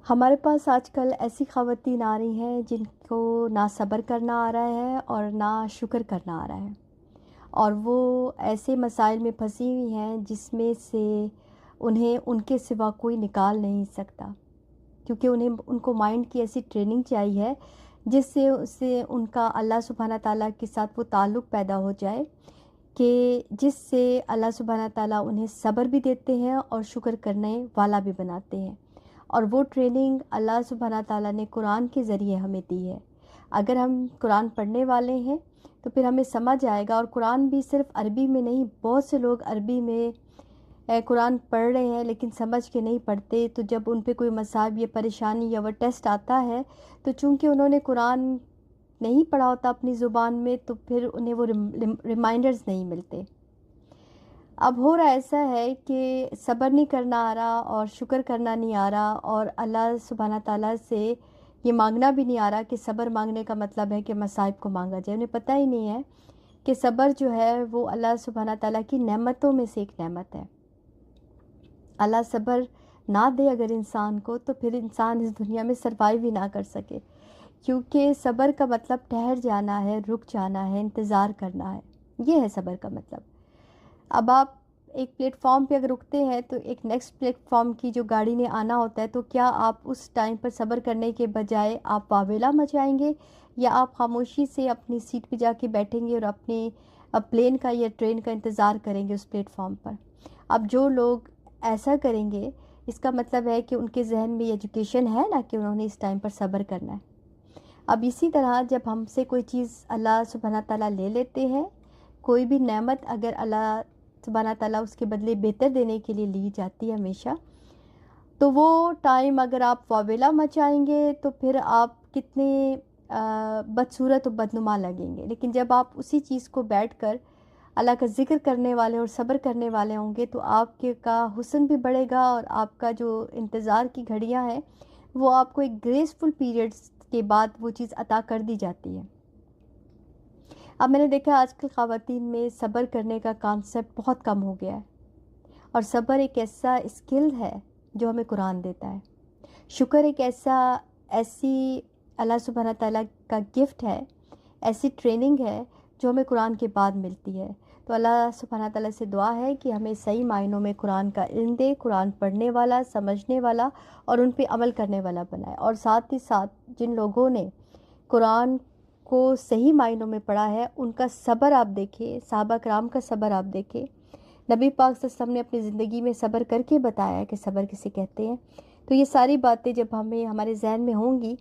ہمارے پاس آج کل ایسی خواتین آ رہی ہیں جن کو نہ صبر کرنا آ رہا ہے اور نہ شکر کرنا آ رہا ہے، اور وہ ایسے مسائل میں پھنسی ہوئی ہیں جس میں سے انہیں ان کے سوا کوئی نکال نہیں سکتا، کیونکہ ان کو مائنڈ کی ایسی ٹریننگ چاہیے ہے جس سے ان کا اللہ سبحانہ تعالیٰ کے ساتھ وہ تعلق پیدا ہو جائے کہ جس سے اللہ سبحانہ تعالیٰ انہیں صبر بھی دیتے ہیں اور شکر کرنے والا بھی بناتے ہیں۔ اور وہ ٹریننگ اللہ سبحانہ تعالیٰ نے قرآن کے ذریعے ہمیں دی ہے۔ اگر ہم قرآن پڑھنے والے ہیں تو پھر ہمیں سمجھ آئے گا، اور قرآن بھی صرف عربی میں نہیں، بہت سے لوگ عربی میں قرآن پڑھ رہے ہیں لیکن سمجھ کے نہیں پڑھتے، تو جب ان پہ کوئی مصائب یا پریشانی یا وہ ٹیسٹ آتا ہے تو چونکہ انہوں نے قرآن نہیں پڑھا ہوتا اپنی زبان میں، تو پھر انہیں وہ ریمائنڈرز نہیں ملتے۔ اب ہو رہا ایسا ہے کہ صبر نہیں کرنا آ رہا اور شکر کرنا نہیں آ رہا، اور اللہ سبحانہ تعالیٰ سے یہ مانگنا بھی نہیں آ رہا کہ صبر مانگنے کا مطلب ہے کہ مصائب کو مانگا جائے۔ انہیں پتہ ہی نہیں ہے کہ صبر جو ہے وہ اللہ سبحانہ تعالیٰ کی نعمتوں میں سے ایک نعمت ہے۔ اللہ صبر نہ دے اگر انسان کو، تو پھر انسان اس دنیا میں سروائیو ہی نہ کر سکے، کیونکہ صبر کا مطلب ٹھہر جانا ہے، رک جانا ہے، انتظار کرنا ہے، یہ ہے صبر کا مطلب۔ اب آپ ایک پلیٹ فارم پہ اگر رکتے ہیں تو ایک نیکسٹ پلیٹ فارم کی جو گاڑی نے آنا ہوتا ہے، تو کیا آپ اس ٹائم پر صبر کرنے کے بجائے آپ واویلا مچائیں گے، یا آپ خاموشی سے اپنی سیٹ پہ جا کے بیٹھیں گے اور اپنے پلین کا یا ٹرین کا انتظار کریں گے اس پلیٹ فارم پر؟ اب جو لوگ ایسا کریں گے، اس کا مطلب ہے کہ ان کے ذہن میں ایجوکیشن ہے نا، کہ انہوں نے اس ٹائم پر صبر کرنا ہے۔ اب اسی طرح جب ہم سے کوئی چیز اللہ سبحانہ تعالیٰ لے لیتے ہیں، کوئی بھی نعمت اگر اللہ سبحانہ تعالیٰ اس کے بدلے بہتر دینے کے لیے لی جاتی ہے ہمیشہ، تو وہ ٹائم اگر آپ واویلا مچائیں گے تو پھر آپ کتنے بدصورت و بدنما لگیں گے۔ لیکن جب آپ اسی چیز کو بیٹھ کر اللہ کا ذکر کرنے والے اور صبر کرنے والے ہوں گے، تو آپ کے کا حسن بھی بڑھے گا، اور آپ کا جو انتظار کی گھڑیاں ہیں وہ آپ کو ایک گریسفل پیریڈز کے بعد وہ چیز عطا کر دی جاتی ہے۔ اب میں نے دیکھا آج کل خواتین میں صبر کرنے کا کانسیپٹ بہت کم ہو گیا ہے، اور صبر ایک ایسا اسکل ہے جو ہمیں قرآن دیتا ہے۔ شکر ایک ایسی اللہ سبحانہ تعالیٰ کا گفٹ ہے، ایسی ٹریننگ ہے جو ہمیں قرآن کے بعد ملتی ہے۔ تو اللہ سبحانہ تعالیٰ سے دعا ہے کہ ہمیں صحیح معنوں میں قرآن کا علم دے، قرآن پڑھنے والا، سمجھنے والا اور ان پہ عمل کرنے والا بنائے، اور ساتھ ہی ساتھ جن لوگوں نے قرآن کو صحیح معنوں میں پڑھا ہے ان کا صبر آپ دیکھیں، صحابہ کرام کا صبر آپ دیکھیں، نبی پاک صلی اللہ علیہ وسلم نے اپنی زندگی میں صبر کر کے بتایا ہے کہ صبر کسے کہتے ہیں۔ تو یہ ساری باتیں جب ہمارے ذہن میں ہوں گی،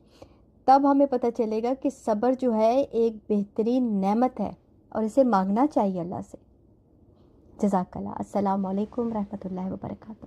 تب ہمیں پتہ چلے گا کہ صبر جو ہے ایک بہترین نعمت ہے، اور اسے مانگنا چاہیے اللہ سے۔ جزاک اللہ۔ السلام علیکم رحمۃ اللہ وبرکاتہ۔